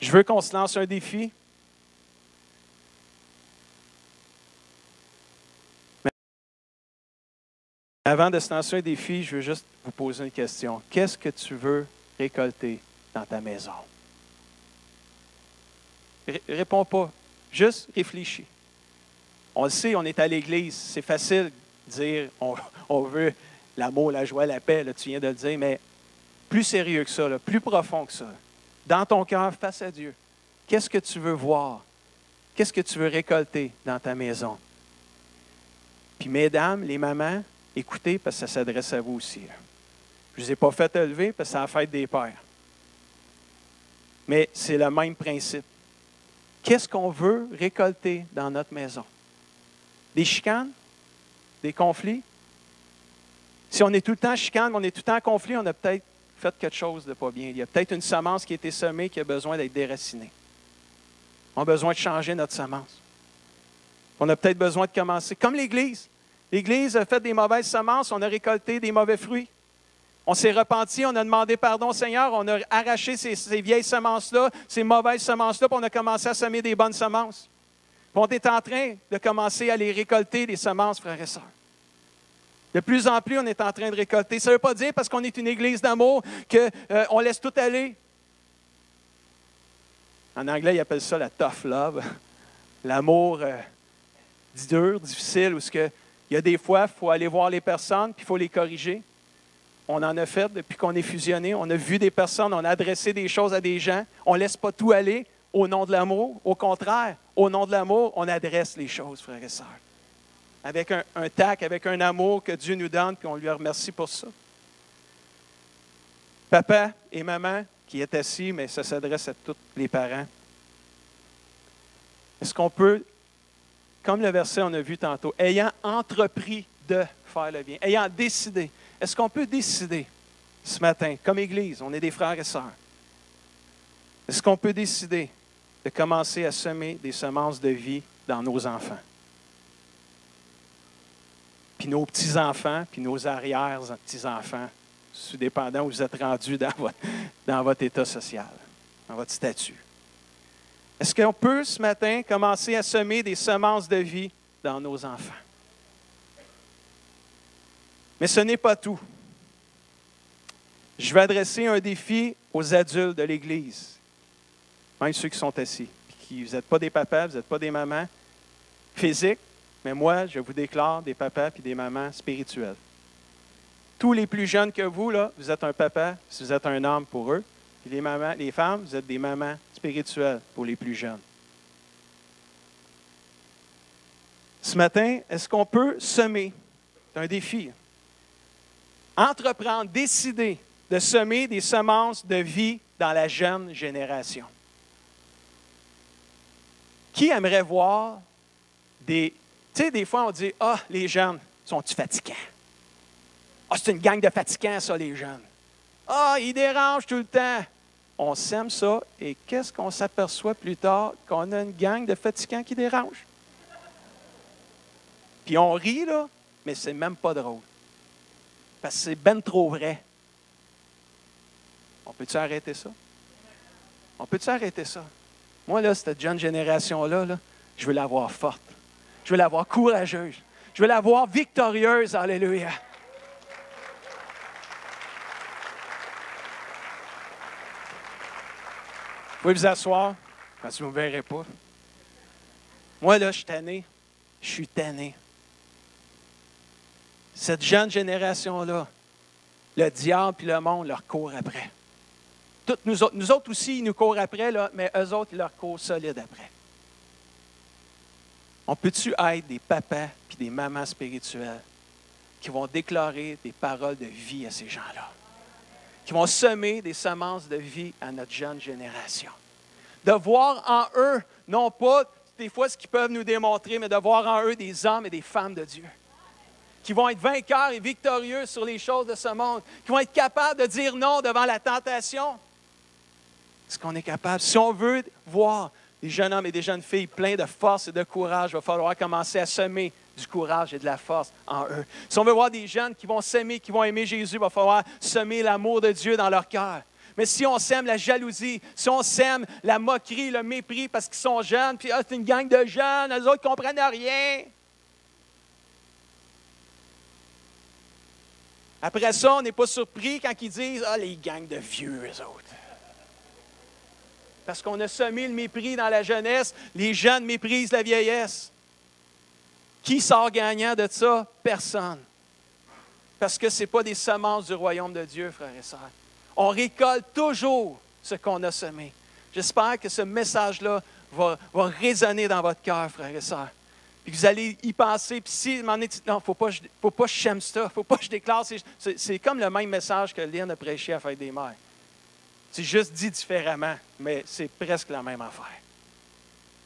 je veux qu'on se lance un défi. Mais avant de se lancer un défi, je veux juste vous poser une question. Qu'est-ce que tu veux récolter dans ta maison? Réponds pas. Juste réfléchis. On le sait, on est à l'Église. C'est facile de dire on veut l'amour, la joie, la paix. Là, tu viens de le dire, mais plus sérieux que ça, là, plus profond que ça. Dans ton cœur, face à Dieu. Qu'est-ce que tu veux voir? Qu'est-ce que tu veux récolter dans ta maison? Puis, mesdames, les mamans, écoutez, parce que ça s'adresse à vous aussi. Là. Je ne vous ai pas fait lever parce que c'est la fête des pères. Mais c'est le même principe. Qu'est-ce qu'on veut récolter dans notre maison? Des chicanes? Des conflits? Si on est tout le temps chicane, on est tout le temps en conflit, on a peut-être fait quelque chose de pas bien. Il y a peut-être une semence qui a été semée qui a besoin d'être déracinée. On a besoin de changer notre semence. On a peut-être besoin de commencer. Comme l'Église. L'Église a fait des mauvaises semences, on a récolté des mauvais fruits. On s'est repenti, on a demandé pardon au Seigneur, on a arraché ces vieilles semences-là, ces mauvaises semences-là, puis on a commencé à semer des bonnes semences. Puis on est en train de commencer à les récolter, les semences, frères et sœurs. De plus en plus, on est en train de récolter. Ça ne veut pas dire, parce qu'on est une église d'amour, qu'on laisse tout aller. En anglais, ils appellent ça la tough love. L'amour dur, difficile, où il y a des fois, il faut aller voir les personnes, puis il faut les corriger. On en a fait depuis qu'on est fusionné. On a vu des personnes, on a adressé des choses à des gens. On ne laisse pas tout aller au nom de l'amour. Au contraire, au nom de l'amour, on adresse les choses, frères et sœurs. Avec un tact, avec un amour que Dieu nous donne, puis on lui remercie pour ça. Papa et maman qui est assis, mais ça s'adresse à tous les parents. Est-ce qu'on peut, comme le verset on a vu tantôt, ayant entrepris de faire le bien, ayant décidé, est-ce qu'on peut décider ce matin, comme Église, on est des frères et sœurs, est-ce qu'on peut décider de commencer à semer des semences de vie dans nos enfants? Puis nos petits-enfants, puis nos arrière-petits-enfants, tout dépendant où vous êtes rendus dans votre état social, dans votre statut. Est-ce qu'on peut, ce matin, commencer à semer des semences de vie dans nos enfants? Mais ce n'est pas tout. Je vais adresser un défi aux adultes de l'Église, même ceux qui sont assis. Puis vous n'êtes pas des papas, vous n'êtes pas des mamans physiques, mais moi, je vous déclare des papas et des mamans spirituels. Tous les plus jeunes que vous, là, vous êtes un papa si vous êtes un homme pour eux. Puis les femmes, vous êtes des mamans spirituelles pour les plus jeunes. Ce matin, est-ce qu'on peut semer? C'est un défi. Entreprendre, décider de semer des semences de vie dans la jeune génération. Qui aimerait voir des... Tu sais, des fois, on dit, « Ah, les jeunes, sont-ils fatigants? Ah, c'est une gang de fatigants, ça, les jeunes. Ah, ils dérangent tout le temps. » On sème ça, et qu'est-ce qu'on s'aperçoit plus tard? Qu'on a une gang de fatigants qui dérangent. Puis on rit, là, mais c'est même pas drôle. Parce que c'est ben trop vrai. On peut-tu arrêter ça? On peut-tu arrêter ça? Moi, là, cette jeune génération-là, là, je veux la voir forte. Je veux la voir courageuse. Je veux la voir victorieuse. Alléluia. Vous pouvez vous asseoir, parce que vous ne me verrez pas. Moi, là, je suis tanné. Je suis tanné. Cette jeune génération-là, le diable et le monde leur courent après. Toutes nous autres aussi, ils nous courent après, là, mais eux autres, ils leur courent solide après. On peut-tu être des papas et des mamans spirituelles qui vont déclarer des paroles de vie à ces gens-là, qui vont semer des semences de vie à notre jeune génération? De voir en eux, non pas des fois ce qu'ils peuvent nous démontrer, mais de voir en eux des hommes et des femmes de Dieu, qui vont être vainqueurs et victorieux sur les choses de ce monde, qui vont être capables de dire non devant la tentation. Est-ce qu'on est capable? Si on veut voir des jeunes hommes et des jeunes filles pleins de force et de courage, il va falloir commencer à semer du courage et de la force en eux. Si on veut voir des jeunes qui vont s'aimer, qui vont aimer Jésus, il va falloir semer l'amour de Dieu dans leur cœur. Mais si on sème la jalousie, si on sème la moquerie, le mépris parce qu'ils sont jeunes, puis c'est une gang de jeunes, eux autres ne comprennent rien. Après ça, on n'est pas surpris quand ils disent « Ah, les gangs de vieux, eux autres. » Parce qu'on a semé le mépris dans la jeunesse, les jeunes méprisent la vieillesse. Qui sort gagnant de ça? Personne. Parce que ce n'est pas des semences du royaume de Dieu, frères et sœurs. On récolte toujours ce qu'on a semé. J'espère que ce message-là va résonner dans votre cœur, frères et sœurs. Puis que vous allez y penser. Puis si, non, il ne faut pas que je sème ça, il ne faut pas que je déclare. C'est comme le même message que Lynn a prêché à Fête des Mères. C'est juste dit différemment, mais c'est presque la même affaire.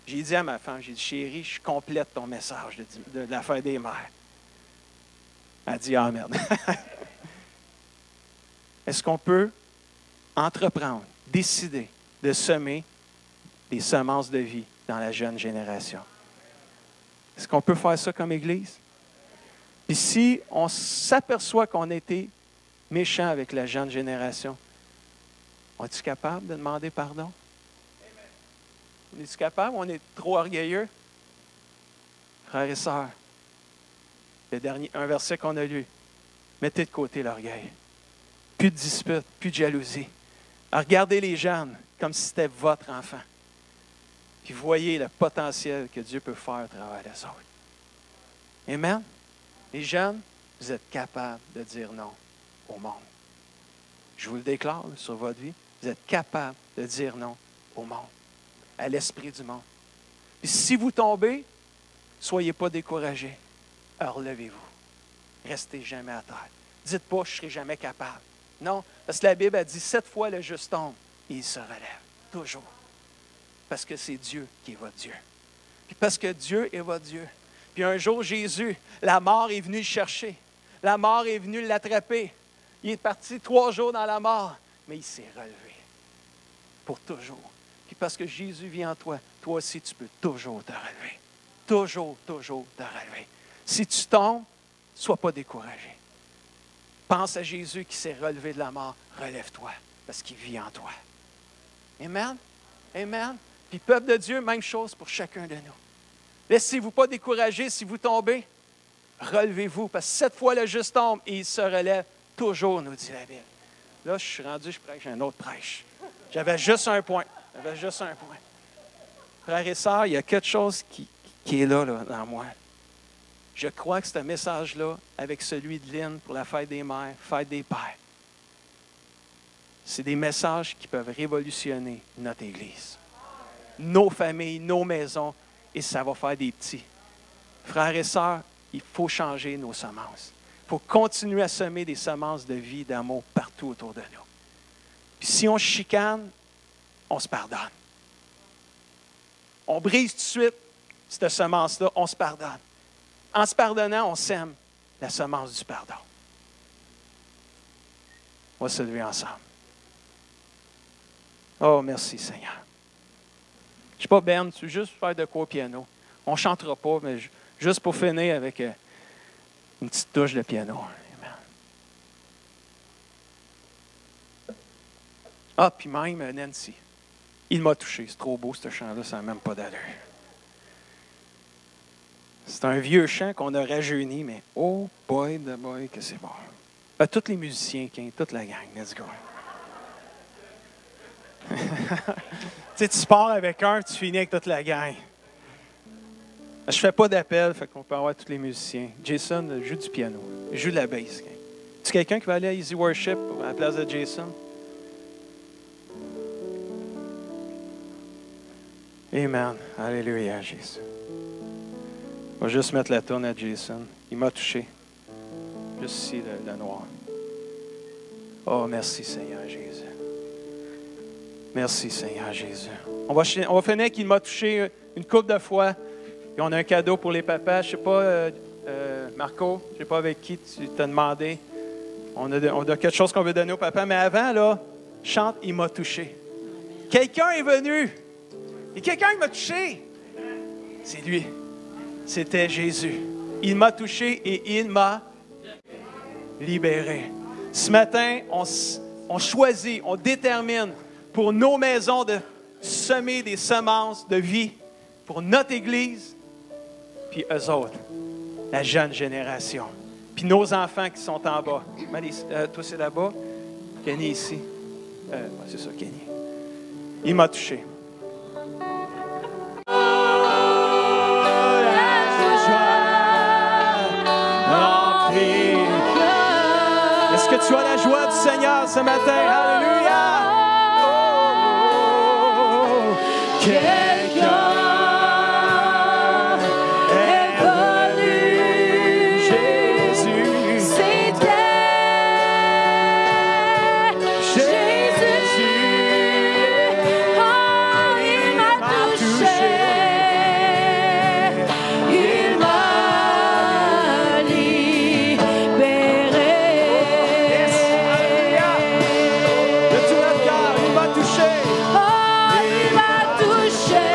J'ai dit à ma femme, j'ai dit, chérie, je complète ton message de la Fête des Mères. Elle a dit, ah merde. Est-ce qu'on peut entreprendre, décider de semer des semences de vie dans la jeune génération? Est-ce qu'on peut faire ça comme Église? Puis si on s'aperçoit qu'on a été méchant avec la jeune génération, on est-tu capable de demander pardon? On est-tu capable? On est trop orgueilleux? Frères et sœurs, un verset qu'on a lu, mettez de côté l'orgueil. Plus de disputes, plus de jalousie. Regardez les jeunes comme si c'était votre enfant. Puis voyez le potentiel que Dieu peut faire à travers les autres. Amen? Les jeunes, vous êtes capables de dire non au monde. Je vous le déclare sur votre vie. Vous êtes capables de dire non au monde, à l'esprit du monde. Puis si vous tombez, ne soyez pas découragés. Relevez-vous. Restez jamais à terre. Dites pas, je ne serai jamais capable. Non, parce que la Bible a dit 7 fois le juste tombe et il se relève. Toujours. Parce que c'est Dieu qui est votre Dieu. Puis parce que Dieu est votre Dieu. Puis un jour, Jésus, la mort est venue le chercher. La mort est venue l'attraper. Il est parti 3 jours dans la mort, mais il s'est relevé. Pour toujours. Puis parce que Jésus vit en toi, toi aussi, tu peux toujours te relever. Toujours, toujours te relever. Si tu tombes, ne sois pas découragé. Pense à Jésus qui s'est relevé de la mort. Relève-toi, parce qu'il vit en toi. Amen? Amen? Puis, peuple de Dieu, même chose pour chacun de nous. Laissez-vous pas décourager si vous tombez. Relevez-vous, parce que 7 fois le juste tombe et il se relève toujours, nous dit la Bible. Là, je suis rendu, je prêche un autre prêche. J'avais juste un point. Frères et sœurs, il y a quelque chose qui est là dans moi. Je crois que ce message-là, avec celui de Lynn pour la fête des mères, fête des pères, c'est des messages qui peuvent révolutionner notre Église, nos familles, nos maisons, et ça va faire des petits. Frères et sœurs, il faut changer nos semences. Il faut continuer à semer des semences de vie, d'amour partout autour de nous. Puis si on chicane, on se pardonne. On brise tout de suite cette semence-là, on se pardonne. En se pardonnant, on sème la semence du pardon. On va se lever ensemble. Oh, merci Seigneur. Je ne suis pas Ben, tu veux juste faire de quoi au piano. On ne chantera pas, mais juste pour finir avec une petite touche de piano. Amen. Ah, puis même Nancy. Il m'a touché. C'est trop beau, ce chant-là, ça n'a même pas d'allure. C'est un vieux chant qu'on a rajeuni, mais oh boy, de boy, que c'est bon. Tous les musiciens, toute la gang, let's go. Tu sais, tu pars avec un, tu finis avec toute la gang. Je ne fais pas d'appel, fait qu'on peut avoir tous les musiciens. Jason joue du piano, il joue de la bass. Tu quelqu'un qui va aller à Easy Worship à la place de Jason? Amen. Alléluia, Jésus. On va juste mettre la tonne à Jason. Il m'a touché. Juste ici, le noir. Oh, merci Seigneur Jésus. Merci Seigneur Jésus. On va finir qu'il m'a touché une couple de fois. Et on a un cadeau pour les papas. Je ne sais pas, Marco, je ne sais pas avec qui tu t'as demandé. On a quelque chose qu'on veut donner au papa. Mais avant, là, chante, il m'a touché. Quelqu'un est venu. Et quelqu'un m'a touché. C'est lui. C'était Jésus. Il m'a touché et il m'a libéré. Ce matin, on choisit, on détermine pour nos maisons de semer des semences de vie pour notre Église, puis eux autres, la jeune génération. Puis nos enfants qui sont en bas. Toi, c'est là-bas. Kenny, ici. C'est ça, Kenny. Il m'a touché. Est-ce que tu as la joie du Seigneur ce matin? Alléluia! Oh, quelqu'un est venu, Jésus. C'était Jésus. Oh, il m'a touché. Il m'a libéré. De tout notre cœur, il m'a touché. Oh, il m'a touché.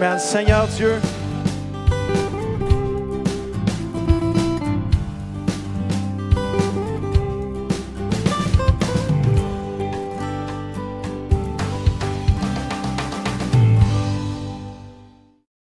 Amen. Seigneur Dieu,